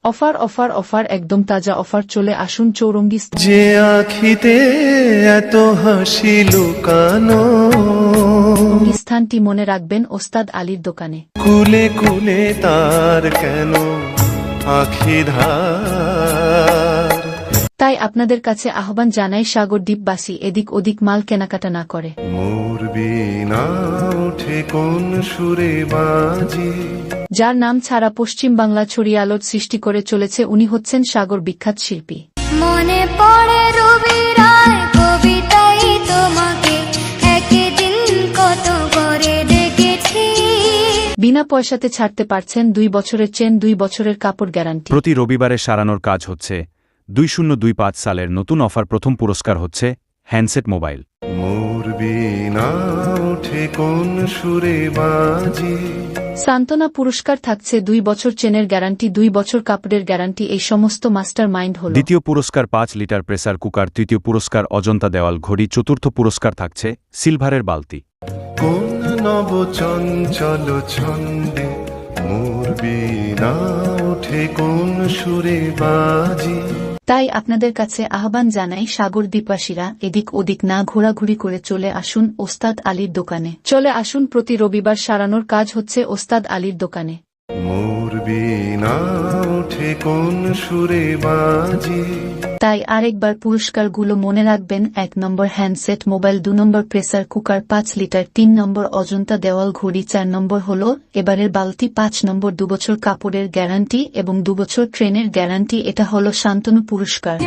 Offer offer offer একদম তাজা offer চলে আসুন চৌরঙ্গি যে আখিতে এত হাসি লুকানো, স্থানটি মনে রাখবেন ওস্তাদ আলীর দোকানে। কুলে কুলে তার কেন আখি ধার। তাই আপনাদের কাছে আহ্বান জানাই সাগর দ্বীপবাসী এদিক ওদিক মাল কেনাকাটা না করে। মোর বিনা ওঠে কোন সুরে বাজি। যার নাম ছাড়া পশ্চিম বাংলা ছড়িয়ে আলোর সৃষ্টি করে চলেছে উনি হচ্ছেন সাগর বিখ্যাত শিল্পী। মনে পড়ে রবি রায় কবিতাই তোমাকে একদিন কত করে দেখেছি। বিনা পয়সাতে ছাড়তে পারছেন 2 বছরের চেন, 2 বছরের কাপড় গ্যারান্টি। প্রতি রবিবারে সারানোর কাজ হচ্ছে 2025 সালের নতুন অফার। প্রথম পুরস্কার হচ্ছে হ্যান্ডসেট মোবাইল। মোর বিনা ওঠে কোন সুরে বাজি। সান্ত্বনা পুরস্কার থাকছে 2 বছর চেনের গ্যারান্টি, 2 বছর কাপড়ের গ্যারান্টি। এই সমস্ত মাস্টার মাইন্ড হল। দ্বিতীয় পুরস্কার 5 লিটার প্রেসার কুকার। তৃতীয় পুরস্কার অজন্তা দেওয়াল ঘড়ি। চতুর্থ পুরস্কার থাকছে সিলভারের বালতি। কোন নব চঞ্চল ছন্দে মোর বিনা ওঠে কোন সুরে বাজি। তাই আপনাদের কাছে আহ্বান জানাই সাগর দ্বীপবাসীরা এদিক ওদিক না ঘোরাঘুরি করে চলে আসুন ওস্তাদ আলীর দোকানে। চলে আসুন, প্রতি রবিবার সারানোর কাজ হচ্ছে ওস্তাদ আলীর দোকানে। মোর বিনা ওঠে কোন সুরে বাজি। তাই আরেকবার পুরস্কারগুলো মনে রাখবেন। 1 নম্বর হ্যান্ডসেট মোবাইল, 2 নম্বর প্রেসার কুকার 5 লিটার, 3 নম্বর অজন্তা দেওয়াল ঘড়ি, 4 নম্বর হল এবারের বালতি, 5 নম্বর 2 বছর কাপড়ের গ্যারান্টি এবং 2 বছর ট্রেনের গ্যারান্টি। এটা হলো শান্তনু পুরস্কার।